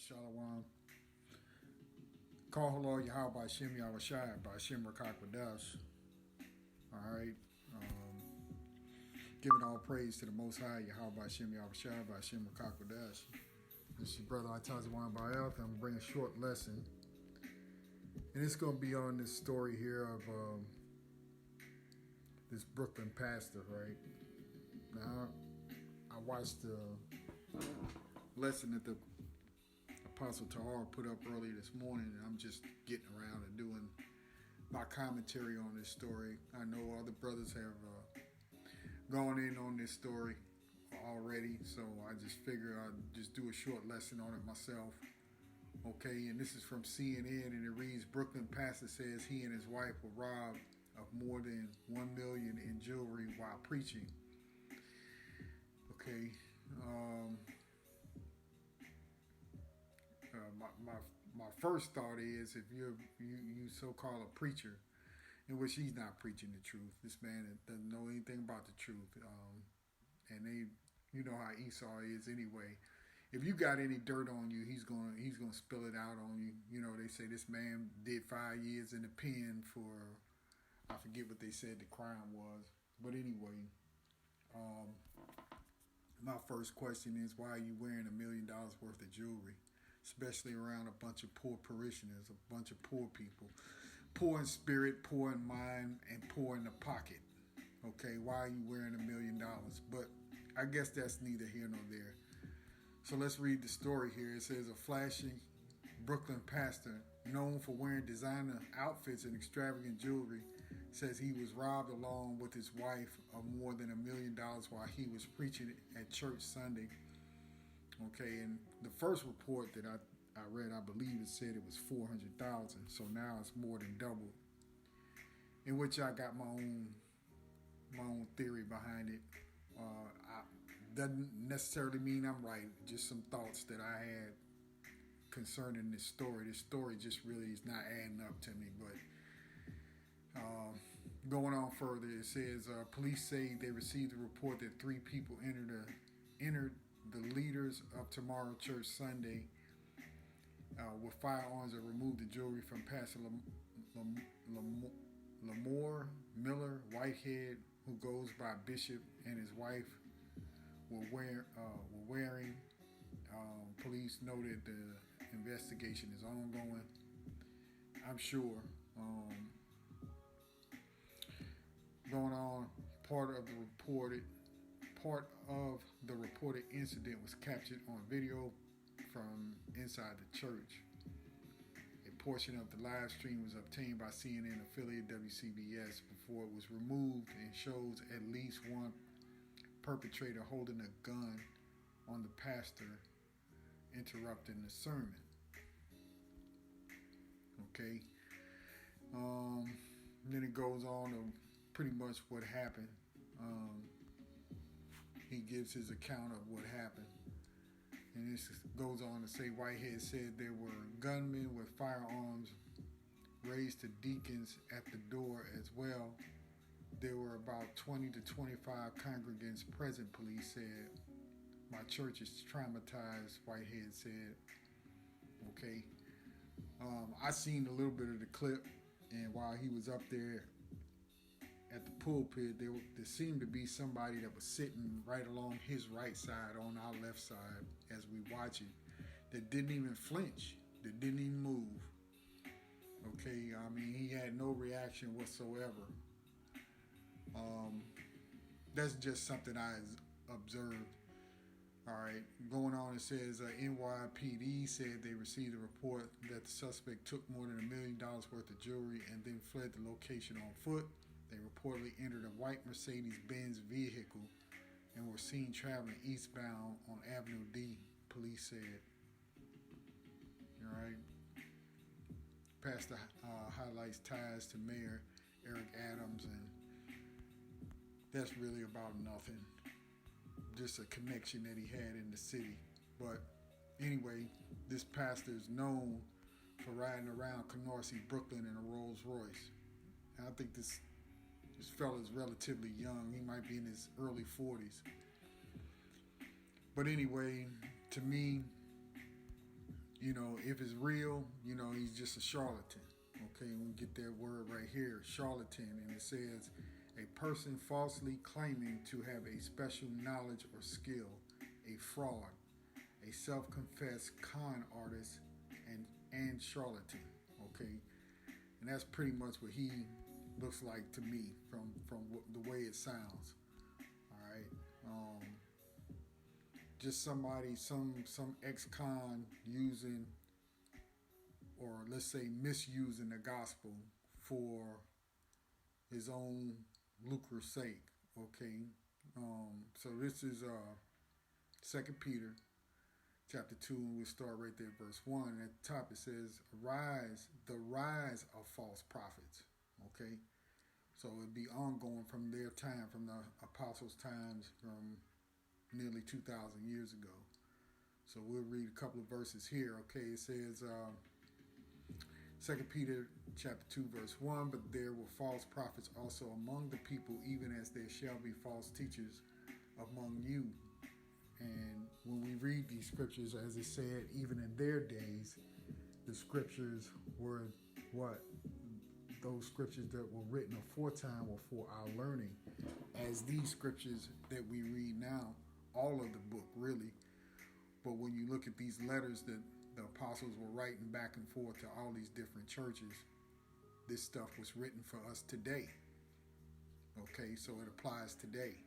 Shalom. Call hello Yahweh Shem Yahushai by Shem Rakakwadas. Alright. Giving all praise to the Most High Yahweh Shem Yahushai by Shem Rakakwadas. This is your brother Atazawan Bael. I'm bringing a short lesson. And it's going to be on this story here of this Brooklyn pastor, right? Now, I watched the lesson that the Apostle Tahar put up early this morning, and I'm just getting around and doing my commentary on this story. I know other brothers have gone in on this story already, so I just figured I'd just do a short lesson on it myself. Okay, and this is from CNN, and it reads, Brooklyn pastor says he and his wife were robbed of more than $1 million in jewelry while preaching. Okay, my first thought is, if you so-called a preacher, in which he's not preaching the truth. This man doesn't know anything about the truth, and you know how Esau is anyway. If you got any dirt on you, he's gonna spill it out on you. You know, they say this man did 5 years in the pen for, I forget what they said the crime was, but anyway, my first question is, why are you wearing $1 million worth of jewelry? Especially around a bunch of poor parishioners, a bunch of poor people. Poor in spirit, poor in mind, and poor in the pocket. Okay, why are you wearing $1 million? But I guess that's neither here nor there. So let's read the story here. It says, a flashy Brooklyn pastor known for wearing designer outfits and extravagant jewelry says he was robbed along with his wife of more than $1 million while he was preaching at church Sunday. Okay, and the first report that I read, I believe it said it was 400,000. So now it's more than double. In which I got my own theory behind it. Doesn't necessarily mean I'm right. Just some thoughts that I had concerning this story. This story just really is not adding up to me. But going on further, it says police say they received a report that 3 people entered the leaders of Tomorrow Church Sunday with firearms and removed the jewelry from Pastor Lamore Miller Whitehead, who goes by Bishop, and his wife were wearing. Police noted the investigation is ongoing. I'm sure. Going on, part of the reported incident was captured on video from inside the church. A portion of the live stream was obtained by CNN affiliate WCBS before it was removed, and shows at least one perpetrator holding a gun on the pastor interrupting the sermon. Okay. Then it goes on to pretty much what happened. He gives his account of what happened. And this goes on to say, Whitehead said there were gunmen with firearms raised to deacons at the door as well. There were about 20 to 25 congregants present, police said. My church is traumatized, Whitehead said. Okay. I seen a little bit of the clip, and while he was up there at the pulpit, there seemed to be somebody that was sitting right along his right side on our left side as we watch it, that didn't even flinch, that didn't even move. Okay, I mean, he had no reaction whatsoever. That's just something I observed. All right, going on, it says NYPD said they received a report that the suspect took more than $1 million worth of jewelry and then fled the location on foot. They reportedly entered a white Mercedes-Benz vehicle and were seen traveling eastbound on Avenue D, police said. All right. Pastor highlights ties to Mayor Eric Adams, and that's really about nothing. Just a connection that he had in the city. But anyway, this pastor is known for riding around Canarsie, Brooklyn in a Rolls Royce. And I think this fella is relatively young. He might be in his early 40s. But anyway, to me, If it's real, he's just a charlatan. Okay, we get that word right here, charlatan, and it says a person falsely claiming to have a special knowledge or skill, a fraud, a self-confessed con artist, and charlatan. Okay, and that's pretty much what he looks like to me from the way it sounds. All right, just somebody, some ex-con using, or let's say misusing the gospel for his own lucre's sake. Okay, so this is Second Peter chapter 2, and we'll start right there, verse 1. And at the top it says, "Rise, the rise of false prophets." Okay, so it'd be ongoing from their time, from the apostles' times, from nearly 2,000 years ago. So we'll read a couple of verses here. Okay, it says, 2 Peter chapter 2, verse 1, "But there were false prophets also among the people, even as there shall be false teachers among you." And when we read these scriptures, as it said, even in their days, the scriptures were what? Those scriptures that were written aforetime were for our learning. As these scriptures that we read now, all of the book really. But when you look at these letters that the apostles were writing back and forth to all these different churches, this stuff was written for us today. Okay, so it applies today.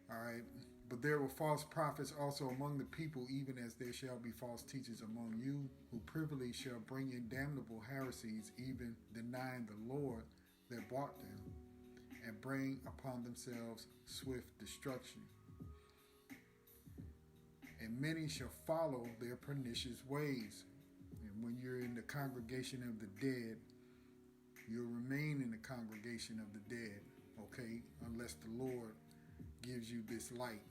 All right. "But there were false prophets also among the people, even as there shall be false teachers among you, who privily shall bring in damnable heresies, even denying the Lord that bought them, and bring upon themselves swift destruction. And many shall follow their pernicious ways." And when you're in the congregation of the dead, you'll remain in the congregation of the dead, okay? Unless the Lord gives you this light,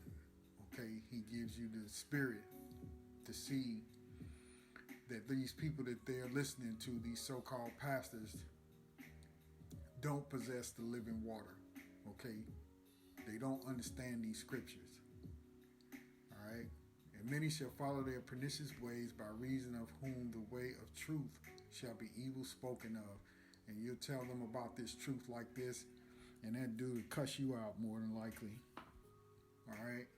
okay? He gives you the spirit to see that these people that they're listening to, these so-called pastors, don't possess the living water, okay? They don't understand these scriptures, all right? "And many shall follow their pernicious ways, by reason of whom the way of truth shall be evil spoken of." And you'll tell them about this truth like this, and that dude will cuss you out more than likely. All right.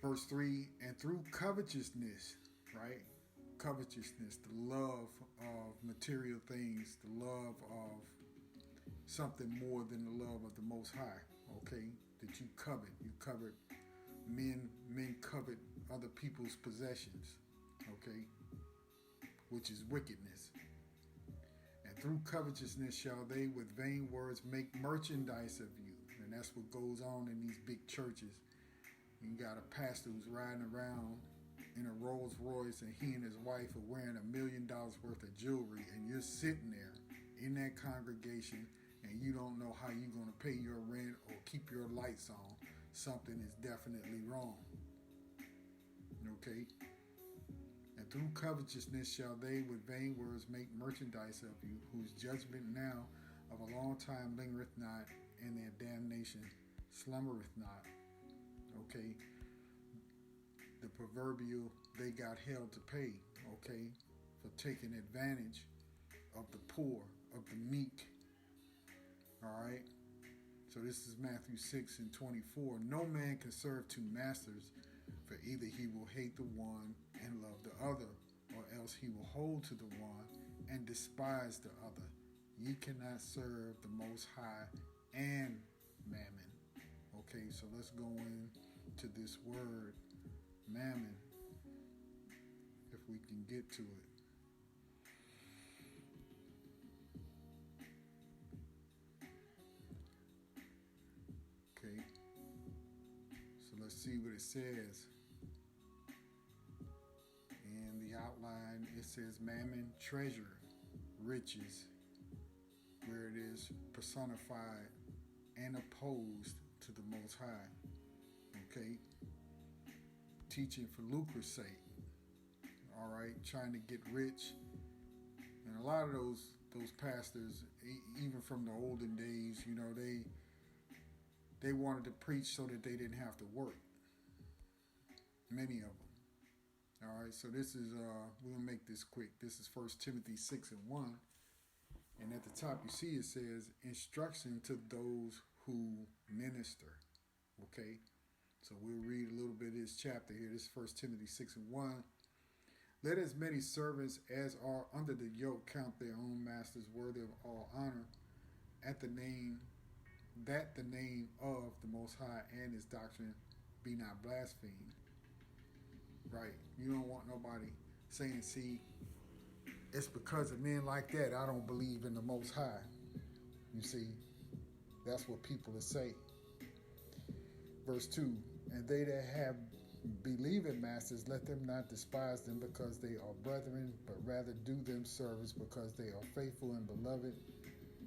Verse 3, "And through covetousness," right? Covetousness, the love of material things, the love of something more than the love of the Most High, okay? That you covet. You covet. Men covet other people's possessions, okay? Which is wickedness. "And through covetousness shall they with vain words make merchandise of you." And that's what goes on in these big churches. You got a pastor who's riding around in a Rolls Royce, and he and his wife are wearing $1 million worth of jewelry, and you're sitting there in that congregation, and you don't know how you're going to pay your rent or keep your lights on. Something is definitely wrong. Okay? "And through covetousness shall they with vain words make merchandise of you, whose judgment now of a long time lingereth not, and their damnation slumbereth not." Okay? The proverbial, they got hell to pay, okay, for taking advantage of the poor, of the meek. All right? So this is Matthew 6:24. "No man can serve two masters, for either he will hate the one and love the other, or else he will hold to the one and despise the other. Ye cannot serve the Most High and mammon." Okay, so let's go into this word, mammon, if we can get to it. Okay, so let's see what it says. In the outline, it says mammon, treasure, riches, where it is personified and opposed to the Most High. Okay, teaching for lucre's sake. All right, trying to get rich, and a lot of those pastors, even from the olden days, they wanted to preach so that they didn't have to work. Many of them. All right, so this is we'll make this quick. This is First Timothy 6:1, and at the top you see it says instruction to those who minister. Okay, so we'll read a little bit of this chapter here. This is First Timothy 6:1. Let as many servants as are under the yoke count their own masters worthy of all honor, at the name that the name of the Most High and His doctrine be not blasphemed. Right? You don't want nobody saying, "See, it's because of men like that I don't believe in the Most High." You see, that's what people will say. Verse 2, and they that have believing masters, let them not despise them because they are brethren, but rather do them service because they are faithful and beloved,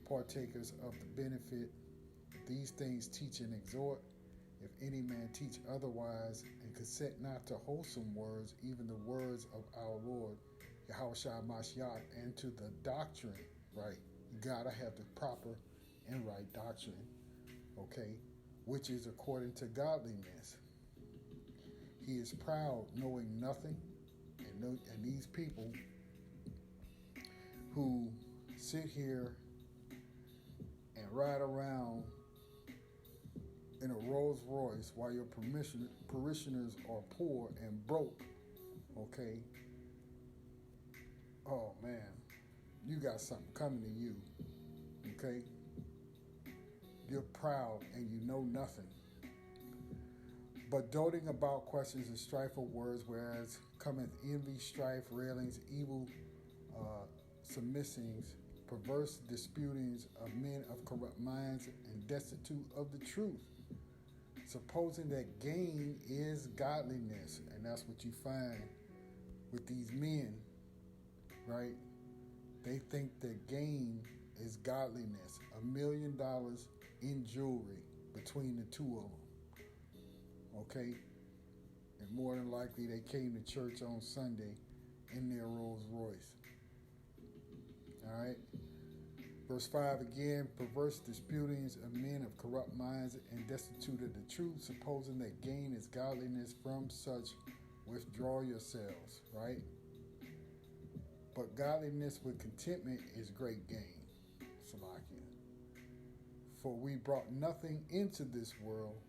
partakers of the benefit. These things teach and exhort. If any man teach otherwise, and consent not to wholesome words, even the words of our Lord, Yahushua Mashiach, and to the doctrine, right? You gotta have the proper and right doctrine, okay? Which is according to godliness. He is proud, knowing nothing, and these people who sit here and ride around in a Rolls Royce while your parishioners are poor and broke, okay? Oh man, you got something coming to you, okay? You're proud and you know nothing. But doting about questions and strife of words, whereas cometh envy, strife, railings, evil submissings, perverse disputings of men of corrupt minds and destitute of the truth, supposing that gain is godliness. And that's what you find with these men, right? They think that gain is godliness. $1 million in jewelry between the two of them. Okay? And more than likely they came to church on Sunday in their Rolls Royce. Alright? Verse 5 again, perverse disputings of men of corrupt minds and destitute of the truth, supposing that gain is godliness. From such withdraw yourselves, right? But godliness with contentment is great gain. Salakia. For we brought nothing into this world,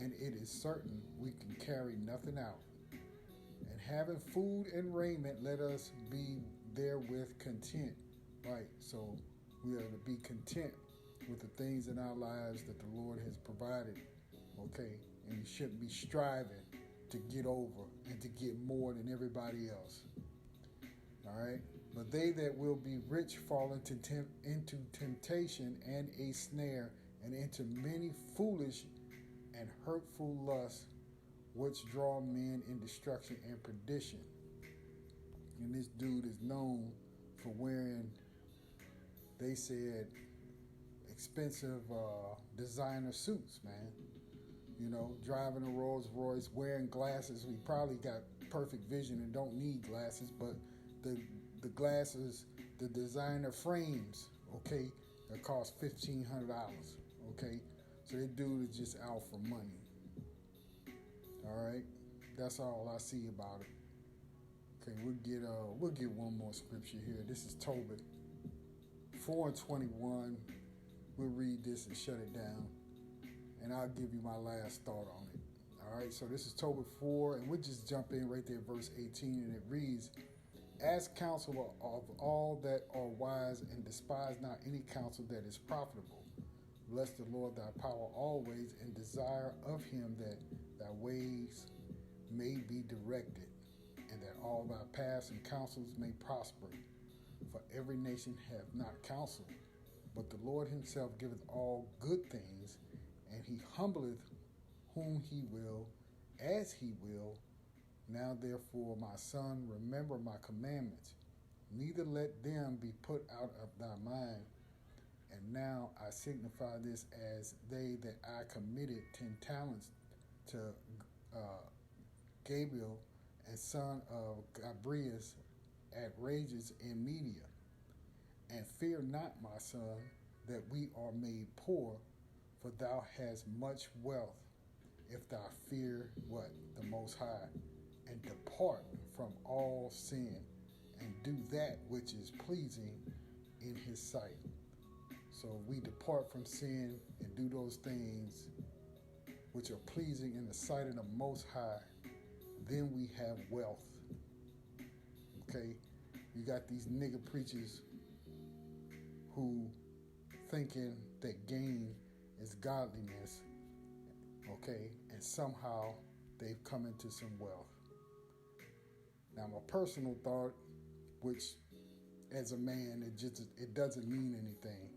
and it is certain we can carry nothing out. And having food and raiment, let us be therewith content. Right? So we are to be content with the things in our lives that the Lord has provided. Okay? And we shouldn't be striving to get over and to get more than everybody else. Alright? But they that will be rich fall into temptation and a snare, and into many foolish and hurtful lusts, which draw men in destruction and perdition. And this dude is known for wearing, they said, expensive designer suits, man. You know, driving a Rolls Royce, wearing glasses. We probably got perfect vision and don't need glasses, but the glasses, the designer frames, okay, that cost $1,500, okay? So that dude is just out for money. All right, that's all I see about it. Okay, we'll get one more scripture here. This is Tobit 4:21. We'll read this and shut it down, and I'll give you my last thought on it. All right, so this is Tobit 4, and we'll just jump in right there, verse 18, and it reads, "Ask counsel of all that are wise, and despise not any counsel that is profitable. Bless the Lord thy power always, and desire of him that thy ways may be directed, and that all thy paths and counsels may prosper. For every nation hath not counsel, but the Lord himself giveth all good things, and he humbleth whom he will, as he will. Now therefore, my son, remember my commandments, neither let them be put out of thy mind. And now I signify this as they that I committed 10 talents to Gabriel, and son of Gabrias, at Rages in Media. And fear not, my son, that we are made poor, for thou hast much wealth, if thou fear what? The Most High, and depart from all sin and do that which is pleasing in his sight. So if we depart from sin and do those things which are pleasing in the sight of the Most High, then we have wealth. Okay? You got these nigga preachers who thinking that gain is godliness, okay, and somehow they've come into some wealth. Now, my personal thought, which as a man, it doesn't mean anything,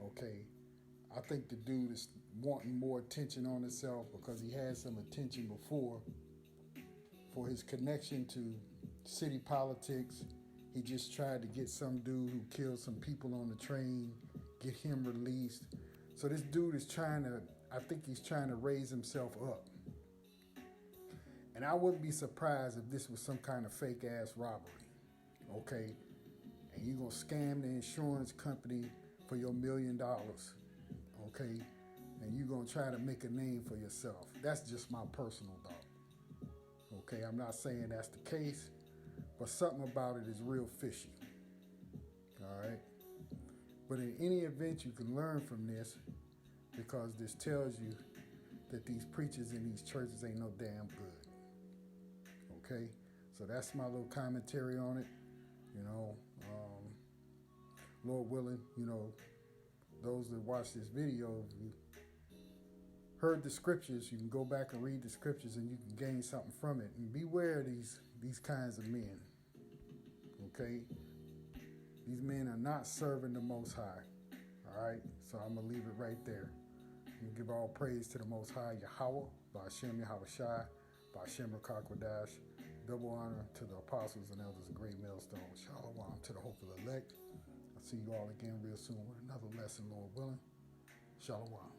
okay. I think the dude is wanting more attention on himself because he had some attention before for his connection to city politics. He just tried to get some dude who killed some people on the train, get him released. So this dude is I think he's trying to raise himself up. And I wouldn't be surprised if this was some kind of fake ass robbery, okay? And you're gonna scam the insurance company for your $1 million, okay? And you're gonna try to make a name for yourself. That's just my personal thought, okay? I'm not saying that's the case, but something about it is real fishy, all right? But in any event, you can learn from this because this tells you that these preachers in these churches ain't no damn good, okay? So that's my little commentary on it, you know. Lord willing, you know, those that watch this video, if you heard the scriptures, you can go back and read the scriptures and you can gain something from it. And beware of these kinds of men, okay? These men are not serving the Most High, all right? So I'm going to leave it right there. We give all praise to the Most High, Yahweh, Ba'ashem Yahweh Shai, Ba'ashem Rakakwadash. Double honor to the apostles and elders of Great Millstone. Shalom to the hopeful elect. I'll see you all again real soon with another lesson, Lord willing. Shalom.